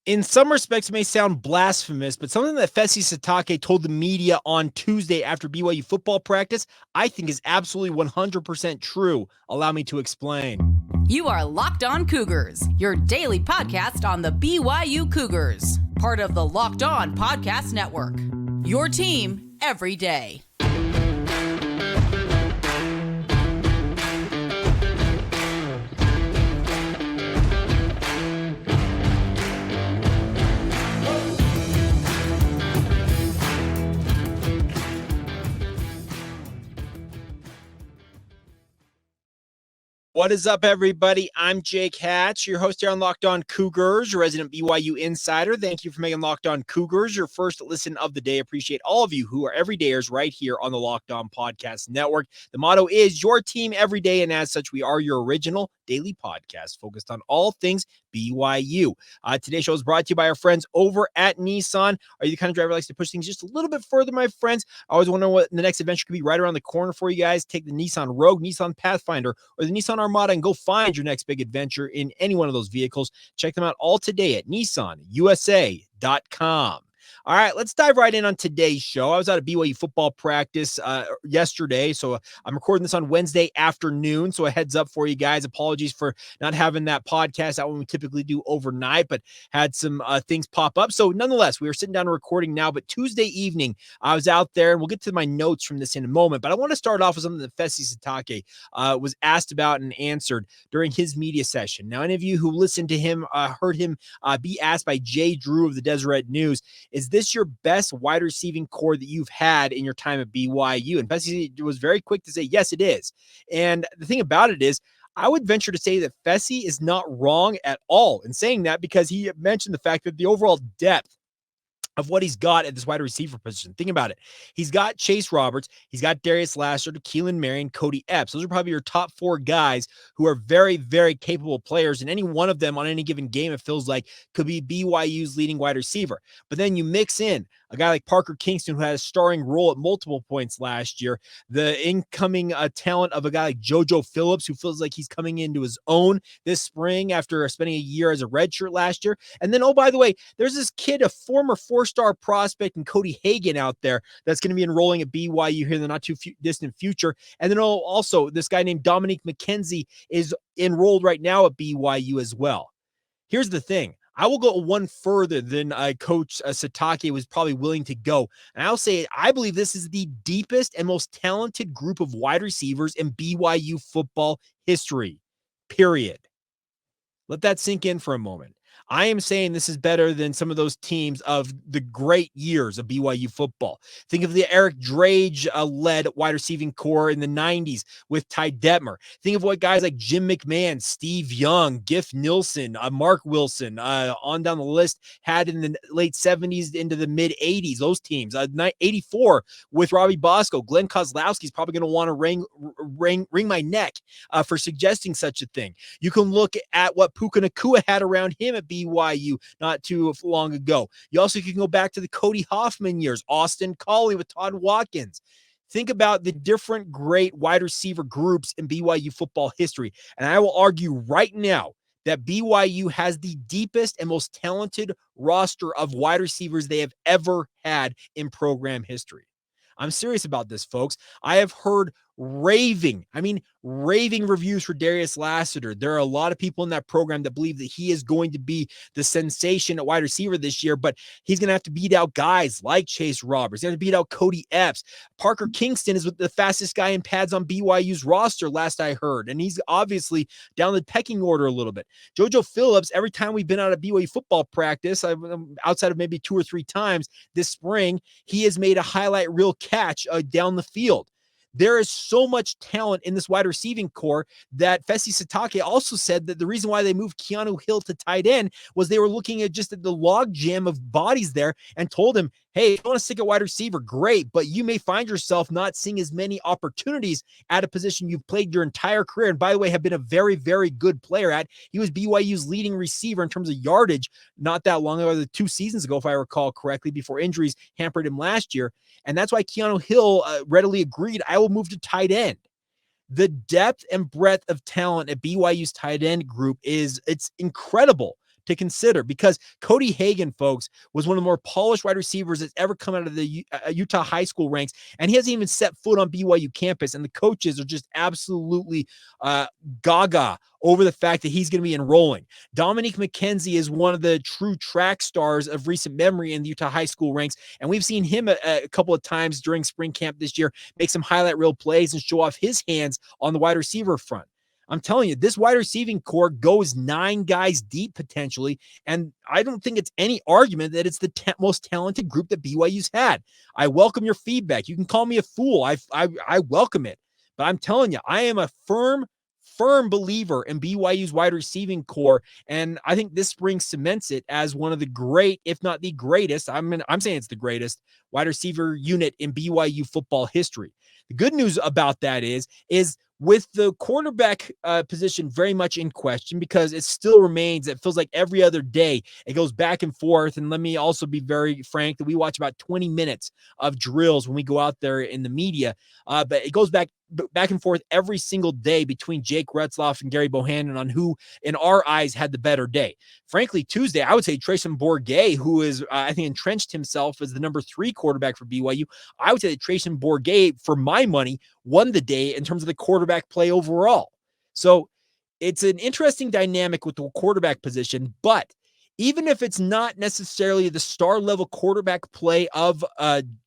In some respects, it may sound blasphemous, but something that Fesi Sitake told the media on Tuesday after BYU football practice, I think is absolutely 100% true. Allow me to explain. You are Locked On Cougars, your daily podcast on the BYU Cougars, part of the Locked On Podcast Network. Your team every day. What is up, everybody? I'm Jake Hatch, your host here on Locked On Cougars, your resident BYU insider. Thank you for making Locked On Cougars your first listen of the day. Appreciate all of you who are everydayers right here on the Locked On Podcast Network. The motto is your team every day, and as such, we are your original daily podcast focused on all things BYU. Today's show is brought to you by our friends over at Nissan. Are you the kind of driver who likes to push things just a little bit further, my friends? I always wonder what the next adventure could be right around the corner for you guys. Take the Nissan Rogue, Nissan Pathfinder, or the Nissan Armada and go find your next big adventure in any one of those vehicles. Check them out all today at nissanusa.com. All right, let's dive right in on today's show. I was at a BYU football practice yesterday, so I'm recording this on Wednesday afternoon, so a heads up for you guys. Apologies for not having that podcast out when we typically do overnight, but had some things pop up. So nonetheless, we are sitting down and recording now, but Tuesday evening, I was out there, and we'll get to my notes from this in a moment, but I want to start off with something that Fesi Sitake was asked about and answered during his media session. Now, any of you who listened to him heard him be asked by Jay Drew of the Deseret News, is this your best wide receiving core that you've had in your time at BYU? And Fesi was very quick to say, yes, it is. And the thing about it is, I would venture to say that Fesi is not wrong at all in saying that, because he mentioned the fact that the overall depth of what he's got at this wide receiver position. Think about it. He's got Chase Roberts. He's got Darius Lassiter, Keelan Marion, Kody Epps. Those are probably your top four guys who are very, very capable players. And any one of them on any given game, it feels like, could be BYU's leading wide receiver. But then you mix in a guy like Parker Kingston, who had a starring role at multiple points last year, the incoming talent of a guy like JoJo Phillips, who feels like he's coming into his own this spring after spending a year as a redshirt last year. And then, oh, by the way, there's this kid, a former four-star prospect, and Cody Hagan out there that's going to be enrolling at BYU here in the not too distant future. And then also this guy named Dominique McKenzie is enrolled right now at BYU as well. Here's the thing. I will go one further than Coach Sitake was probably willing to go. And I'll say, I believe this is the deepest and most talented group of wide receivers in BYU football history, period. Let that sink in for a moment. I am saying this is better than some of those teams of the great years of BYU football. Think of the Eric Drage-led wide receiving core in the 90s with Ty Detmer. Think of what guys like Jim McMahon, Steve Young, Giff Nielsen, Mark Wilson, on down the list had in the late 70s into the mid-80s, those teams. 84 with Robbie Bosco. Glenn Kozlowski's probably going to want to wring my neck for suggesting such a thing. You can look at what Puka Nacua had around him at BYU not too long ago. You also can go back to the Cody Hoffman years, Austin Collie with Todd Watkins. Think about the different great wide receiver groups in BYU football history. And I will argue right now that BYU has the deepest and most talented roster of wide receivers they have ever had in program history. I'm serious about this, folks. I have heard raving reviews for Darius Lassiter. There are a lot of people in that program that believe that he is going to be the sensation at wide receiver this year, but he's going to have to beat out guys like Chase Roberts. He's going to beat out Cody Epps. Parker Kingston is the fastest guy in pads on BYU's roster, last I heard, and he's obviously down the pecking order a little bit. JoJo Phillips, every time we've been out of BYU football practice, outside of maybe 2 or 3 times this spring, he has made a highlight reel catch down the field. There is so much talent in this wide receiving core that Fesi Sitake also said that the reason why they moved Keanu Hill to tight end was they were looking at just the log jam of bodies there and told him, hey, if you want to stick at wide receiver, great, but you may find yourself not seeing as many opportunities at a position you've played your entire career. And by the way, have been a very, very good player at. He was BYU's leading receiver in terms of yardage not that long ago, 2 seasons ago, if I recall correctly, before injuries hampered him last year. And that's why Keanu Hill readily agreed, I will move to tight end. The depth and breadth of talent at BYU's tight end group it's incredible to consider, because Kody Hagan, folks, was one of the more polished wide receivers that's ever come out of the Utah high school ranks, and he hasn't even set foot on BYU campus, and the coaches are just absolutely gaga over the fact that he's going to be enrolling. Dominique McKenzie is one of the true track stars of recent memory in the Utah high school ranks, and we've seen him a couple of times during spring camp this year make some highlight reel plays and show off his hands on the wide receiver front. I'm telling you, this wide receiving core goes 9 guys deep potentially, and I don't think it's any argument that it's the most talented group that BYU's had. I welcome your feedback. You can call me a fool. I welcome it. But I'm telling you, I am a firm believer in BYU's wide receiving core, and I think this spring cements it as one of the great, if not the greatest, I'm saying it's the greatest wide receiver unit in BYU football history. The good news about that is with the quarterback position very much in question, because it still remains, it feels like every other day it goes back and forth. And let me also be very frank that we watch about 20 minutes of drills when we go out there in the media, but it goes back and forth every single day between Jake Retzloff and Gary Bohannon on who, in our eyes, had the better day. Frankly, Tuesday, I would say Trayson Bourguet, who is, I think, entrenched himself as the number 3 quarterback for BYU. I would say that Trayson Bourguet, for my money, won the day in terms of the quarterback play overall. So it's an interesting dynamic with the quarterback position, but even if it's not necessarily the star level quarterback play of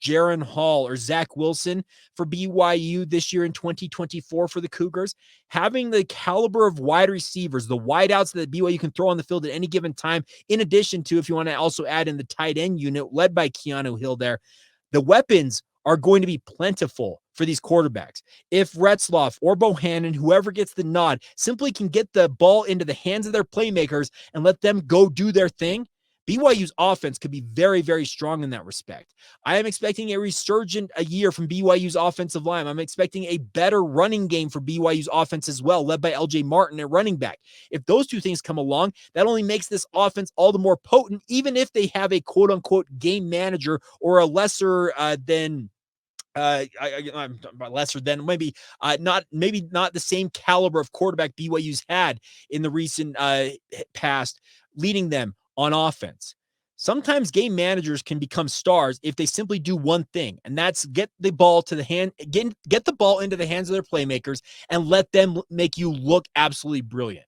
Jaron Hall or Zach Wilson for BYU this year in 2024 for the Cougars, having the caliber of wide receivers, the wideouts that BYU can throw on the field at any given time, in addition to, if you want to also add in the tight end unit led by Keanu Hill there, the weapons are going to be plentiful for these quarterbacks. If Retzloff or Bohannon, whoever gets the nod, simply can get the ball into the hands of their playmakers and let them go do their thing, BYU's offense could be very, very strong in that respect. I am expecting a resurgent year from BYU's offensive line. I'm expecting a better running game for BYU's offense as well, led by LJ Martin at running back. If those two things come along, that only makes this offense all the more potent, even if they have a quote-unquote game manager or a lesser than maybe not the same caliber of quarterback BYU's had in the recent past, leading them on offense. Sometimes game managers can become stars if they simply do one thing, and that's get the ball to the hand, get the ball into the hands of their playmakers and let them make you look absolutely brilliant.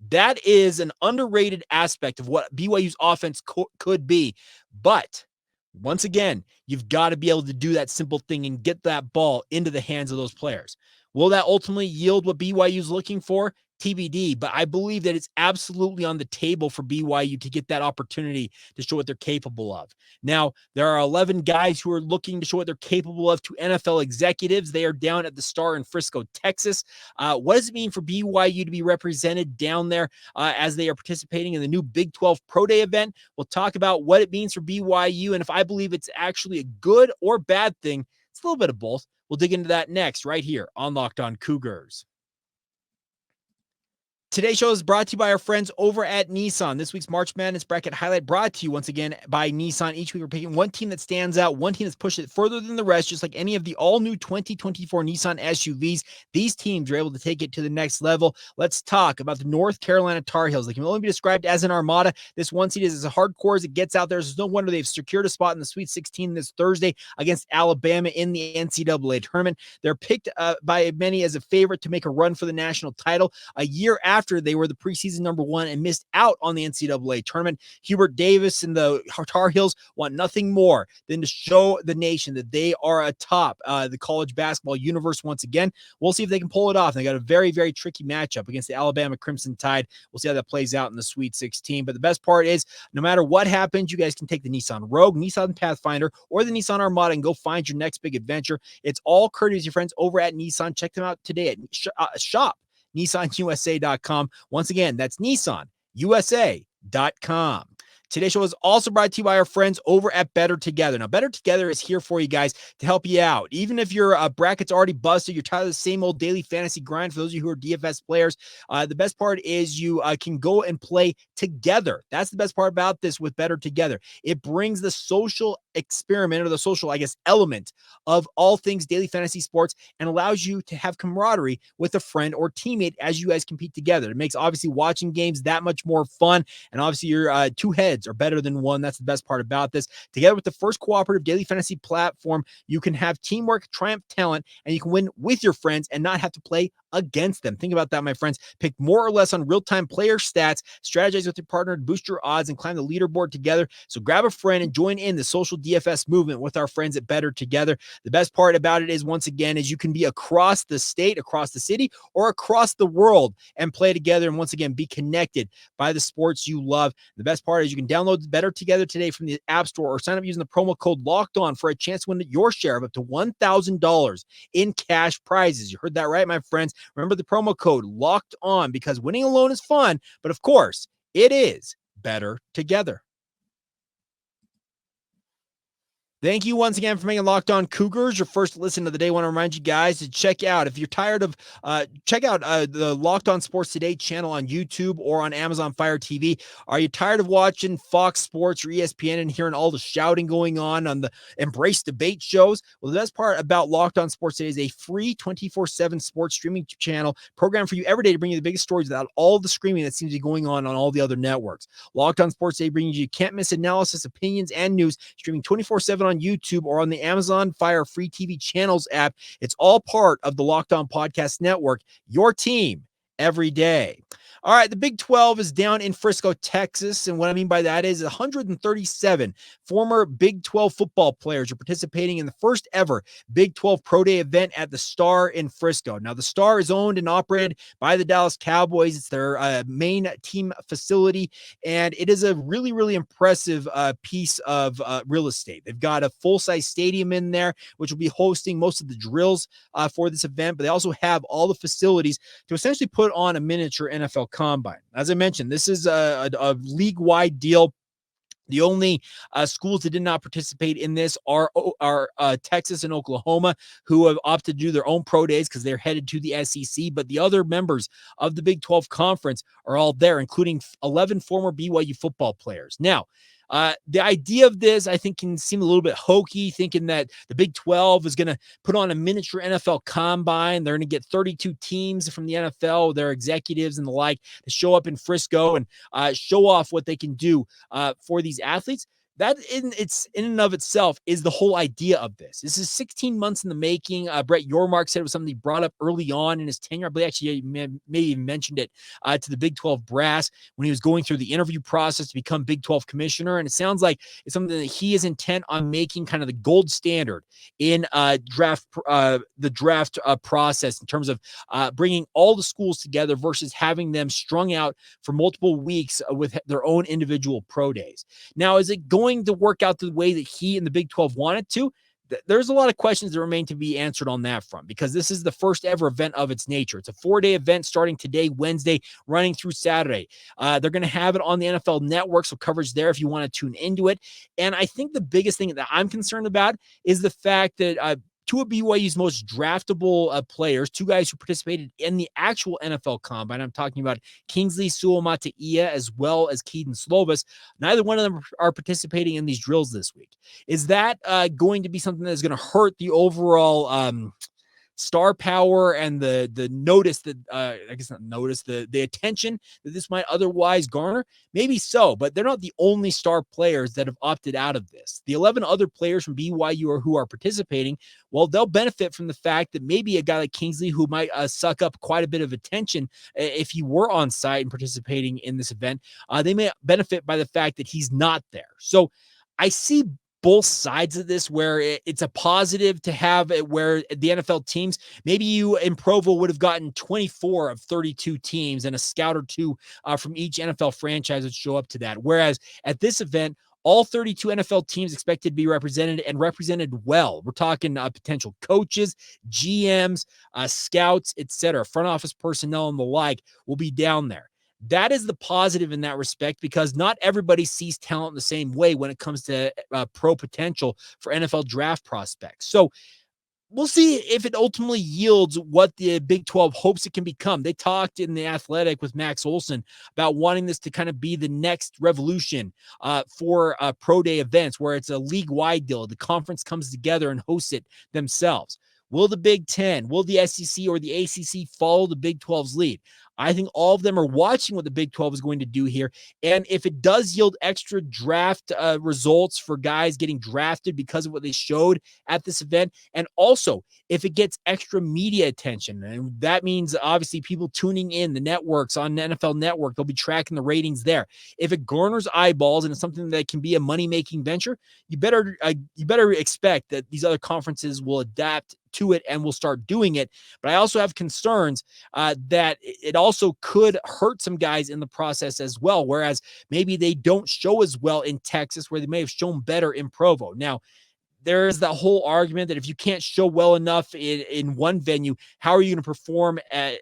That is an underrated aspect of what BYU's offense could be, but once again, you've got to be able to do that simple thing and get that ball into the hands of those players. Will that ultimately yield what BYU is looking for? TBD, but I believe that it's absolutely on the table for BYU to get that opportunity to show what they're capable of. Now, there are 11 guys who are looking to show what they're capable of to NFL executives. They are down at the Star in Frisco, Texas. What does it mean for BYU to be represented down there as they are participating in the new Big 12 Pro Day event? We'll talk about what it means for BYU and if I believe it's actually a good or bad thing. It's a little bit of both. We'll dig into that next right here on Locked On Cougars. Today's show is brought to you by our friends over at Nissan. This week's March Madness bracket highlight brought to you once again by Nissan. Each week we're picking one team that stands out, one team that's pushed it further than the rest, just like any of the all-new 2024 Nissan SUVs. These teams are able to take it to the next level. Let's talk about the North Carolina Tar Heels. They can only be described as an armada. This one seed is as hardcore as it gets out there. There's no wonder they've secured a spot in the Sweet 16 this Thursday against Alabama in the NCAA tournament. They're picked by many as a favorite to make a run for the national title a year after they were the preseason number 1 and missed out on the NCAA tournament. Hubert Davis and the Tar Heels want nothing more than to show the nation that they are atop the college basketball universe once again. We'll see if they can pull it off. They got a very, very tricky matchup against the Alabama Crimson Tide. We'll see how that plays out in the Sweet 16. But the best part is, no matter what happens, you guys can take the Nissan Rogue, Nissan Pathfinder, or the Nissan Armada and go find your next big adventure. It's all courtesy of your friends over at Nissan. Check them out today at shop NissanUSA.com. Once again, that's NissanUSA.com. Today's show is also brought to you by our friends over at Better Together. Now, Better Together is here for you guys to help you out. Even if your bracket's already busted, you're tired of the same old daily fantasy grind. For those of you who are DFS players, the best part is you can go and play together. That's the best part about this with Better Together. It brings the social experiment, or the social, element of all things daily fantasy sports, and allows you to have camaraderie with a friend or teammate as you guys compete together. It makes obviously watching games that much more fun, and obviously your two heads are better than one. That's the best part about this. Together with the first cooperative daily fantasy platform, you can have teamwork, triumph talent, and you can win with your friends and not have to play against them. Think about that, my friends. Pick more or less on real-time player stats, strategize with your partner to boost your odds, and climb the leaderboard together. So grab a friend and join in the social DFS movement with our friends at Better Together. The best part about it is, once again, is you can be across the state, across the city, or across the world and play together, and once again be connected by the sports you love. The best part is you can download Better Together today from the App Store, or sign up using the promo code LOCKEDON for a chance to win your share of up to $1,000 in cash prizes. You heard that right, my friends. Remember the promo code Locked On, because winning alone is fun, but of course, it is better together. Thank you once again for making Locked On Cougars your first listen of the day. I want to remind you guys to check out, if you're tired of, check out the Locked On Sports Today channel on YouTube or on Amazon Fire TV. Are you tired of watching Fox Sports or ESPN and hearing all the shouting going on the Embrace debate shows? Well, the best part about Locked On Sports Today is a free 24/7 sports streaming channel program for you every day to bring you the biggest stories without all the screaming that seems to be going on all the other networks. Locked On Sports Today brings you can't miss analysis, opinions, and news, streaming 24/7 on YouTube or on the Amazon Fire free TV channels app. It's all part of the Locked On Podcast Network, your team every day. All right, the Big 12 is down in Frisco, Texas, and what I mean by that is 137 former Big 12 football players are participating in the first ever Big 12 Pro Day event at the Star in Frisco. Now, the Star is owned and operated by the Dallas Cowboys. It's their main team facility, and it is a really, really impressive piece of real estate. They've got a full-size stadium in there, which will be hosting most of the drills for this event, but they also have all the facilities to essentially put on a miniature NFL combine. As I mentioned, this is a league-wide deal. The only schools that did not participate in this are Texas and Oklahoma, who have opted to do their own pro days because they're headed to the SEC. But the other members of the Big 12 Conference are all there, including 11 former BYU football players. Now, the idea of this, I think, can seem a little bit hokey, thinking that the Big 12 is going to put on a miniature NFL combine. They're going to get 32 teams from the NFL, their executives and the like, to show up in Frisco and show off what they can do for these athletes. That in and of itself is the whole idea of this. This is 16 months in the making. Brett Yormark said it was something he brought up early on in his tenure. I believe actually he may even mentioned it to the Big 12 brass when he was going through the interview process to become Big 12 commissioner. And it sounds like it's something that he is intent on making kind of the gold standard in the draft process in terms of bringing all the schools together versus having them strung out for multiple weeks with their own individual pro days. Now, is it going to work out the way that he and the Big 12 wanted to? There's a lot of questions that remain to be answered on that front, because this is the first ever event of its nature. It's a 4-day event starting today, Wednesday, running through Saturday. They're going to have it on the NFL Network, so coverage there if you want to tune into it. And I think the biggest thing that I'm concerned about is the fact that two of BYU's most draftable players, two guys who participated in the actual NFL Combine. I'm talking about Kingsley Suamataia as well as Keaton Slovis. Neither one of them are participating in these drills this week. Is that going to be something that's going to hurt the overall star power and the notice that I guess not notice, the attention that this might otherwise garner? Maybe so, but they're not the only star players that have opted out of this. The 11 other players from BYU who are participating, well, they'll benefit from the fact that maybe a guy like Kingsley, who might suck up quite a bit of attention if he were on site and participating in this event, they may benefit by the fact that he's not there. So I see both sides of this, where it's a positive to have it, where the NFL teams, maybe you in Provo would have gotten 24 of 32 teams and a scout or two from each NFL franchise would show up to that. Whereas at this event, all 32 NFL teams expected to be represented and represented well. We're talking potential coaches, GMs, scouts, etc., front office personnel and the like will be down there. That is the positive in that respect, because not everybody sees talent the same way when it comes to pro potential for NFL draft prospects. So we'll see if it ultimately yields what the Big 12 hopes it can become. They talked in The Athletic with Max Olson about wanting this to kind of be the next revolution for pro day events, where it's a league-wide deal. The conference comes together and hosts it themselves. Will the Big 10, will the SEC or the ACC follow the Big 12's lead? I think all of them are watching what the Big 12 is going to do here. And if it does yield extra draft results for guys getting drafted because of what they showed at this event, and also if it gets extra media attention, and that means obviously people tuning in, the networks on NFL Network, they'll be tracking the ratings there. If it garners eyeballs and it's something that can be a money-making venture, you better expect that these other conferences will adapt to it and will start doing it. But I also have concerns that it also could hurt some guys in the process as well, whereas maybe they don't show as well in Texas, where they may have shown better in Provo. Now, there's that whole argument that if you can't show well enough in one venue, how are you going to perform at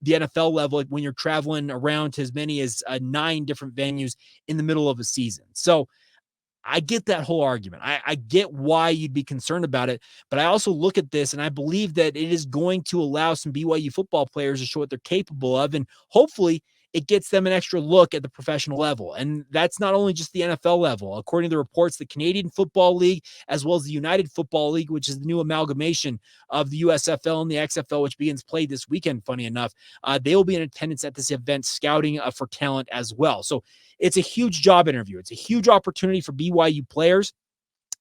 the NFL level when you're traveling around to as many as 9 different venues in the middle of a season? So I get that whole argument. I get why you'd be concerned about it, but I also look at this and I believe that it is going to allow some BYU football players to show what they're capable of, and hopefully it gets them an extra look at the professional level. And that's not only just the NFL level. According to the reports, the Canadian Football League, as well as the United Football League, which is the new amalgamation of the USFL and the XFL, which begins play this weekend, funny enough, they will be in attendance at this event scouting for talent as well. So it's a huge job interview. It's a huge opportunity for BYU players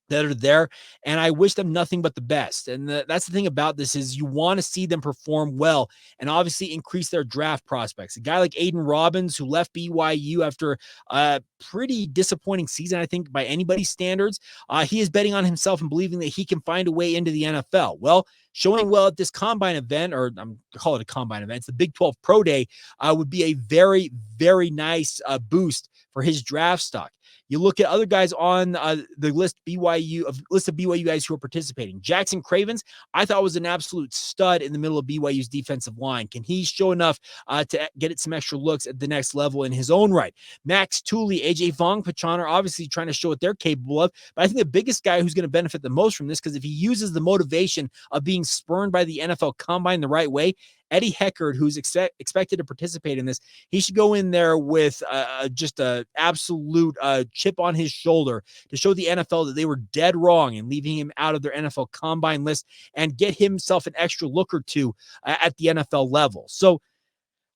that are there, and I wish them nothing but the best. And that's the thing about this, is you want to see them perform well and obviously increase their draft prospects. A guy like Aiden Robbins, who left BYU after a pretty disappointing season, I think, by anybody's standards, he is betting on himself and believing that he can find a way into the NFL. Well, showing well at this combine event, or I'm call it a combine event, it's the Big 12 Pro Day, would be a very, very nice boost for his draft stock. You look at other guys on the list of BYU guys who are participating. Jackson Cravens, I thought, was an absolute stud in the middle of BYU's defensive line. Can he show enough to get it some extra looks at the next level in his own right? Max Tooley, AJ Vongpachon are obviously trying to show what they're capable of, but I think the biggest guy who's going to benefit the most from this, because if he uses the motivation of being spurned by the NFL Combine the right way, Eddie Heckard, who's expected to participate in this, he should go in there with just an absolute chip on his shoulder to show the NFL that they were dead wrong in leaving him out of their NFL Combine list, and get himself an extra look or two at the NFL level. So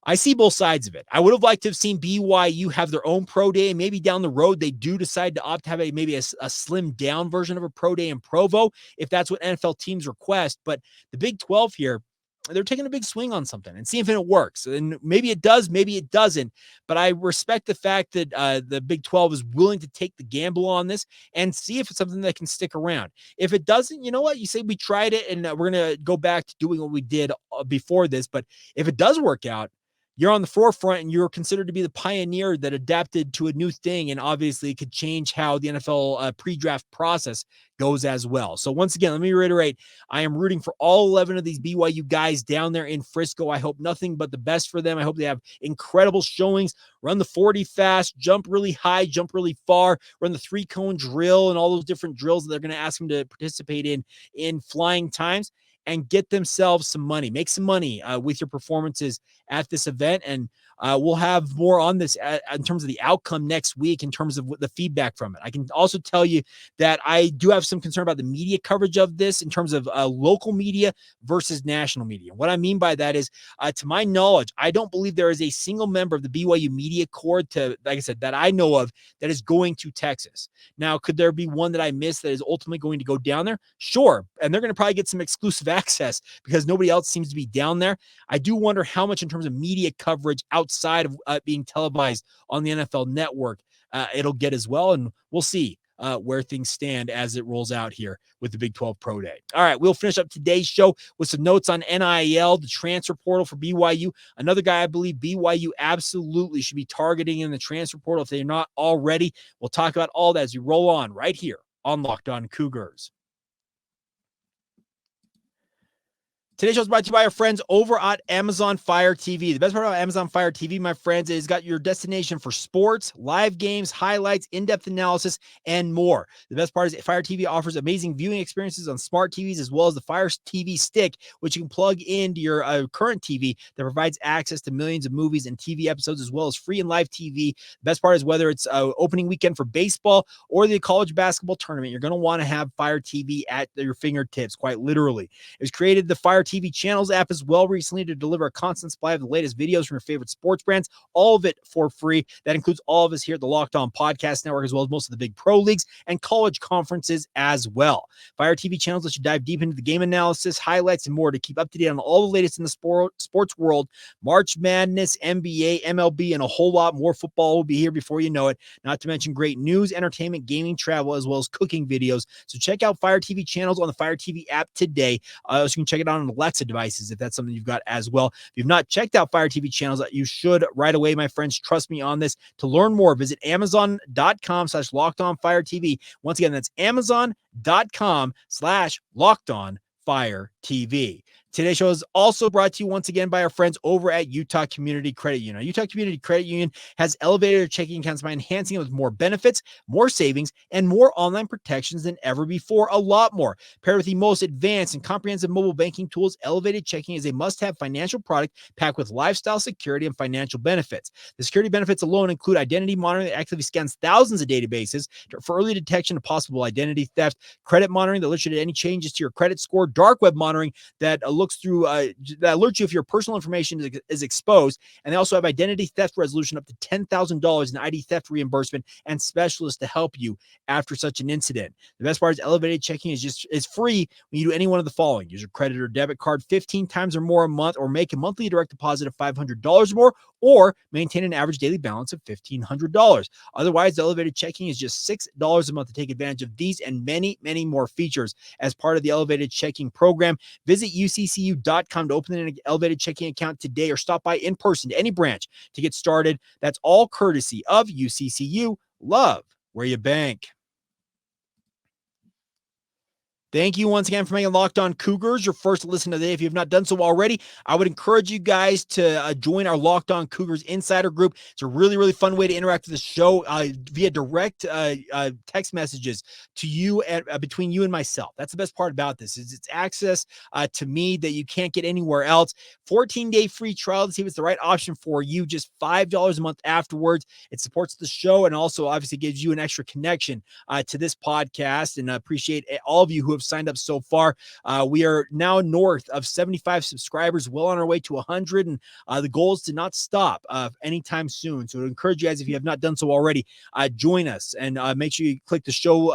I see both sides of it. I would have liked to have seen BYU have their own pro day. Maybe down the road, they do decide to opt to have maybe a slimmed down version of a pro day in Provo, if that's what NFL teams request. But the Big 12 here, they're taking a big swing on something and seeing if it works. And maybe it does, maybe it doesn't. But I respect the fact that the Big 12 is willing to take the gamble on this and see if it's something that can stick around. If it doesn't, you know what? You say we tried it, and we're going to go back to doing what we did before this. But if it does work out, you're on the forefront and you're considered to be the pioneer that adapted to a new thing. And obviously it could change how the NFL pre-draft process goes as well. So once again, let me reiterate, I am rooting for all 11 of these BYU guys down there in Frisco. I hope nothing but the best for them. I hope they have incredible showings, run the 40 fast, jump really high, jump really far, run the 3-cone drill and all those different drills that they're going to ask them to participate in flying times, and get themselves some money, make some money with your performances at this event. And we'll have more on this in terms of the outcome next week, in terms of the feedback from it. I can also tell you that I do have some concern about the media coverage of this in terms of local media versus national media. What I mean by that is, to my knowledge, I don't believe there is a single member of the BYU media corps, like I said, that I know of, that is going to Texas. Now, could there be one that I missed that is ultimately going to go down there? Sure. And they're going to probably get some exclusive access because nobody else seems to be down there. I do wonder how much in terms of media coverage outside of being televised on the NFL Network it'll get as well. And we'll see where things stand as it rolls out here with the Big 12 Pro Day. All right, we'll finish up today's show with some notes on NIL, the transfer portal for BYU. Another guy I believe BYU absolutely should be targeting in the transfer portal if they're not already. We'll talk about all that as we roll on right here on Locked On Cougars. Today's show is brought to you by our friends over at Amazon Fire TV. The best part about Amazon Fire TV, my friends, is got your destination for sports, live games, highlights, in-depth analysis, and more. The best part is Fire TV offers amazing viewing experiences on smart TVs, as well as the Fire TV Stick, which you can plug into your current TV that provides access to millions of movies and TV episodes, as well as free and live TV. The best part is whether it's opening weekend for baseball or the college basketball tournament, you're going to want to have Fire TV at your fingertips, quite literally. It was created the Fire TV Channels app as well recently to deliver a constant supply of the latest videos from your favorite sports brands, all of it for free. That includes all of us here at the Locked On Podcast Network, as well as most of the big pro leagues and college conferences as well. Fire TV Channels lets you dive deep into the game analysis, highlights, and more to keep up to date on all the latest in the sports world. March Madness, NBA, MLB, and a whole lot more. Football will be here before you know it. Not to mention great news, entertainment, gaming, travel, as well as cooking videos. So check out Fire TV Channels on the Fire TV app today. So you can check it out on Alexa devices if that's something you've got as well. If you've not checked out Fire TV Channels, you should right away, my friends. Trust me on this. To learn more, visit amazon.com/lockedonfiretv. Once again, that's amazon.com/lockedonfiretv. Today's show is also brought to you once again by our friends over at Utah Community Credit Union. Utah Community Credit Union has elevated their checking accounts by enhancing it with more benefits, more savings, and more online protections than ever before. A lot more. Paired with the most advanced and comprehensive mobile banking tools, Elevated Checking is a must-have financial product packed with lifestyle security and financial benefits. The security benefits alone include identity monitoring that actively scans thousands of databases for early detection of possible identity theft, credit monitoring that alerts you to any changes to your credit score, dark web monitoring that looks through that alerts you if your personal information is exposed, and they also have identity theft resolution up to $10,000 in ID theft reimbursement and specialists to help you after such an incident. The best part is Elevated Checking is free when you do any one of the following: use your credit or debit card 15 times or more a month, or make a monthly direct deposit of $500 or more, or maintain an average daily balance of $1,500. Otherwise, Elevated Checking is just $6 a month to take advantage of these and many, many more features as part of the Elevated Checking program. Visit uccu.com to open an Elevated Checking account today, or stop by in person to any branch to get started. That's all courtesy of UCCU. Love where you bank. Thank you once again for making Locked On Cougars your first listen today. If you have not done so already, I would encourage you guys to join our Locked On Cougars Insider group. It's a really, really fun way to interact with the show via direct text messages to you and between you and myself. That's the best part about this is it's access to me that you can't get anywhere else. 14-day free trial to see if it's the right option for you. Just $5 a month afterwards. It supports the show and also obviously gives you an extra connection to this podcast. And I appreciate all of you who have signed up so far. We are now north of 75 subscribers, well on our way to 100, and the goal is to not stop anytime soon. So I encourage you guys, if you have not done so already, join us and make sure you click the show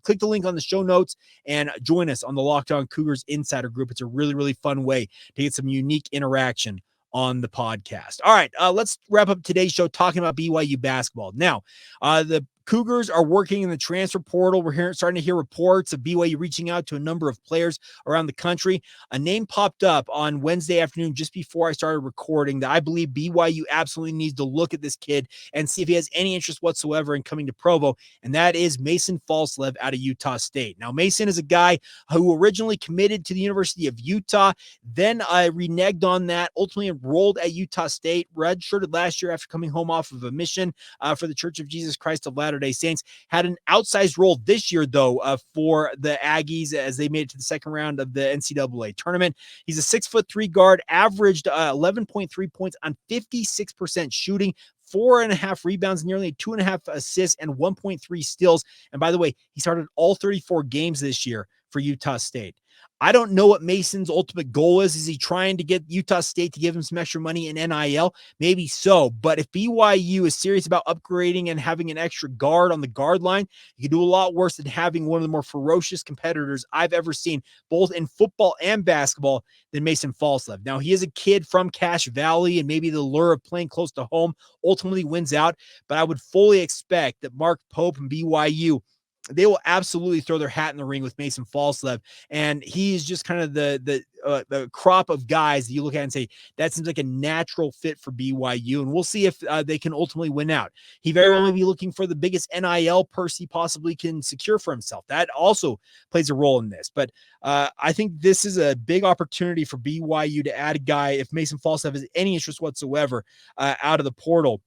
click the link on the show notes and join us on the Locked On Cougars Insider group. It's a really, really fun way to get some unique interaction on the podcast. All right, let's wrap up today's show talking about BYU basketball. Now, the Cougars are working in the transfer portal. We're starting to hear reports of BYU reaching out to a number of players around the country. A name popped up on Wednesday afternoon just before I started recording that I believe BYU absolutely needs to look at this kid and see if he has any interest whatsoever in coming to Provo, and that is Mason Falslev out of Utah State. Now, Mason is a guy who originally committed to the University of Utah, then reneged on that, ultimately enrolled at Utah State, redshirted last year after coming home off of a mission for the Church of Jesus Christ of Latter-day Saints. Had an outsized role this year, though, for the Aggies as they made it to the second round of the NCAA tournament. He's a 6'3" guard, averaged 11.3 points on 56% shooting, 4.5 rebounds, nearly 2.5 assists, and 1.3 steals. And by the way, he started all 34 games this year for Utah State. I don't know what Mason's ultimate goal is. Is he trying to get Utah State to give him some extra money in NIL? Maybe so. But if BYU is serious about upgrading and having an extra guard on the guard line, you can do a lot worse than having one of the more ferocious competitors I've ever seen, both in football and basketball, than Mason Falslev. Now, he is a kid from Cache Valley, and maybe the lure of playing close to home ultimately wins out. But I would fully expect that Mark Pope and BYU, they will absolutely throw their hat in the ring with Mason Falslev. And he is just kind of the the crop of guys that you look at and say, that seems like a natural fit for BYU. And we'll see if they can ultimately win out. He very well may be looking for the biggest NIL purse he possibly can secure for himself. That also plays a role in this. But I think this is a big opportunity for BYU to add a guy, if Mason Falslev has any interest whatsoever, out of the portal,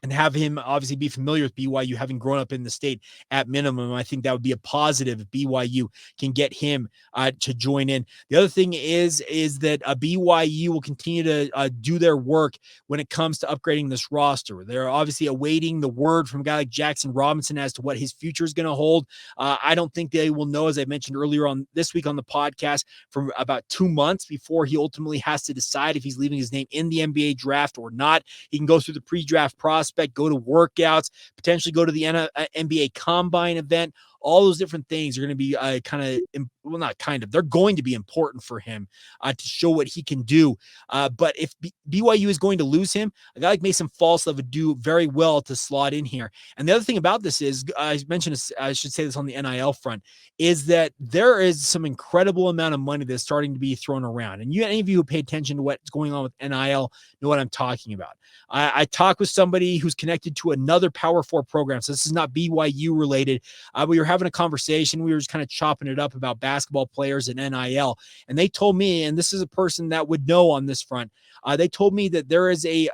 and have him obviously be familiar with BYU, having grown up in the state at minimum. I think that would be a positive if BYU can get him to join in. The other thing is that BYU will continue to do their work when it comes to upgrading this roster. They're obviously awaiting the word from a guy like Jackson Robinson as to what his future is going to hold. I don't think they will know, as I mentioned earlier on this week on the podcast, for about 2 months before he ultimately has to decide if he's leaving his name in the NBA draft or not. He can go through the pre-draft process, go to workouts, potentially go to the NBA Combine event. All those different things are going to be they're going to be important for him to show what he can do. But if BYU is going to lose him, a guy like Mason Falslev would do very well to slot in here. And the other thing about this is, I should say this on the NIL front, is that there is some incredible amount of money that's starting to be thrown around. And any of you who pay attention to what's going on with NIL know what I'm talking about. I talked with somebody who's connected to another Power 4 program, so this is not BYU related. We were having a conversation. We were just kind of chopping it up about basketball players and NIL. And they told me, and this is a person that would know on this front, they told me that there is a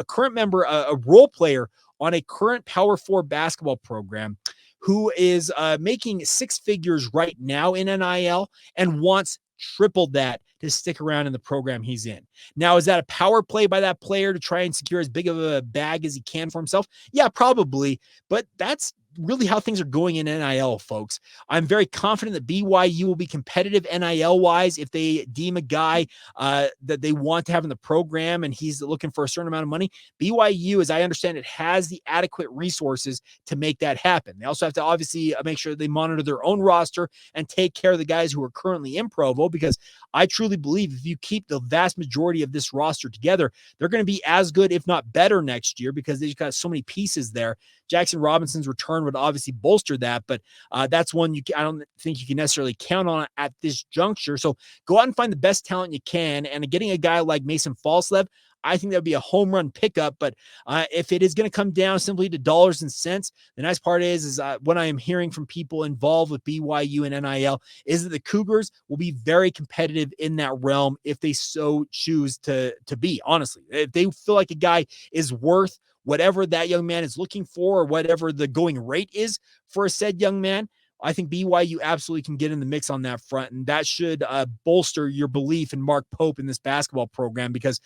current member, a role player on a current Power 4 basketball program who is making 6 figures right now in NIL and wants triple that to stick around in the program he's in. Now, is that a power play by that player to try and secure as big of a bag as he can for himself? Yeah, probably. But that's really how things are going in NIL, folks. I'm very confident that BYU will be competitive NIL-wise if they deem a guy that they want to have in the program and he's looking for a certain amount of money. BYU, as I understand it, has the adequate resources to make that happen. They also have to obviously make sure they monitor their own roster and take care of the guys who are currently in Provo, because I truly believe if you keep the vast majority of this roster together, they're going to be as good, if not better, next year, because they've got so many pieces there. Jackson Robinson's return would obviously bolster that, but that's one I don't think you can necessarily count on at this juncture. So go out and find the best talent you can, and getting a guy like Mason Falslev, I think that would be a home run pickup. But if it is going to come down simply to dollars and cents, the nice part is what I am hearing from people involved with BYU and NIL is that the Cougars will be very competitive in that realm if they so choose to be. Honestly, if they feel like a guy is worth whatever that young man is looking for, or whatever the going rate is for a said young man, I think BYU absolutely can get in the mix on that front. And that should bolster your belief in Mark Pope in this basketball program, because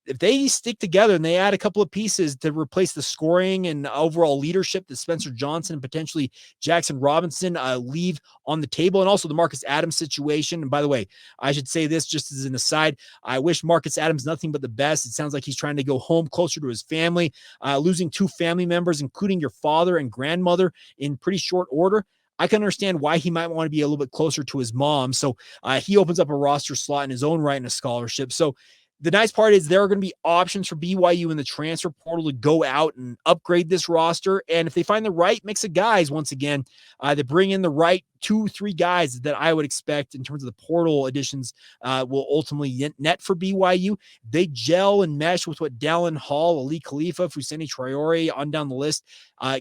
if they stick together and they add a couple of pieces to replace the scoring and overall leadership that Spencer Johnson and potentially Jackson Robinson leave on the table, and also the Marcus Adams situation. And by the way, I should say this just as an aside, I wish Marcus Adams nothing but the best. It sounds like he's trying to go home closer to his family. Losing 2 family members, including your father and grandmother, in pretty short order, I can understand why he might want to be a little bit closer to his mom. So he opens up a roster slot in his own right in a scholarship. So the nice part is there are going to be options for BYU in the transfer portal to go out and upgrade this roster. And if they find the right mix of guys, once again, they bring in the right 2-3 guys that I would expect in terms of the portal additions will ultimately net for BYU. They gel and mesh with what Dallin Hall, Ali Khalifa, Fousseyni Traore, on down the list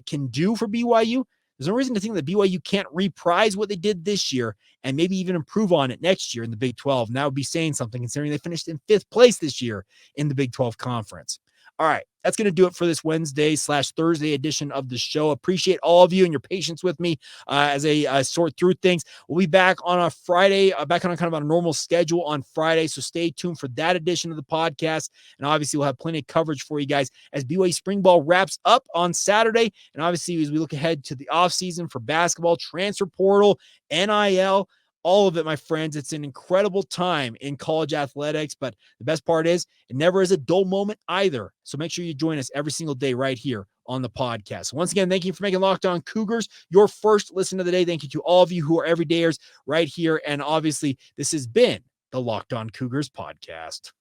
can do for BYU. There's no reason to think that BYU can't reprise what they did this year and maybe even improve on it next year in the Big 12. And that would be saying something, considering they finished in 5th place this year in the Big 12 conference. All right, that's going to do it for this Wednesday/Thursday edition of the show. Appreciate all of you and your patience with me as I sort through things. We'll be back on a Friday, back on kind of a normal schedule on Friday. So stay tuned for that edition of the podcast. And obviously, we'll have plenty of coverage for you guys as BYU Spring Ball wraps up on Saturday. And obviously, as we look ahead to the offseason for basketball, transfer portal, NIL, all of it, my friends. It's an incredible time in college athletics, but the best part is it never is a dull moment either. So make sure you join us every single day right here on the podcast. Once again, thank you for making Locked On Cougars your first listen of the day. Thank you to all of you who are everydayers right here. And obviously, this has been the Locked On Cougars podcast.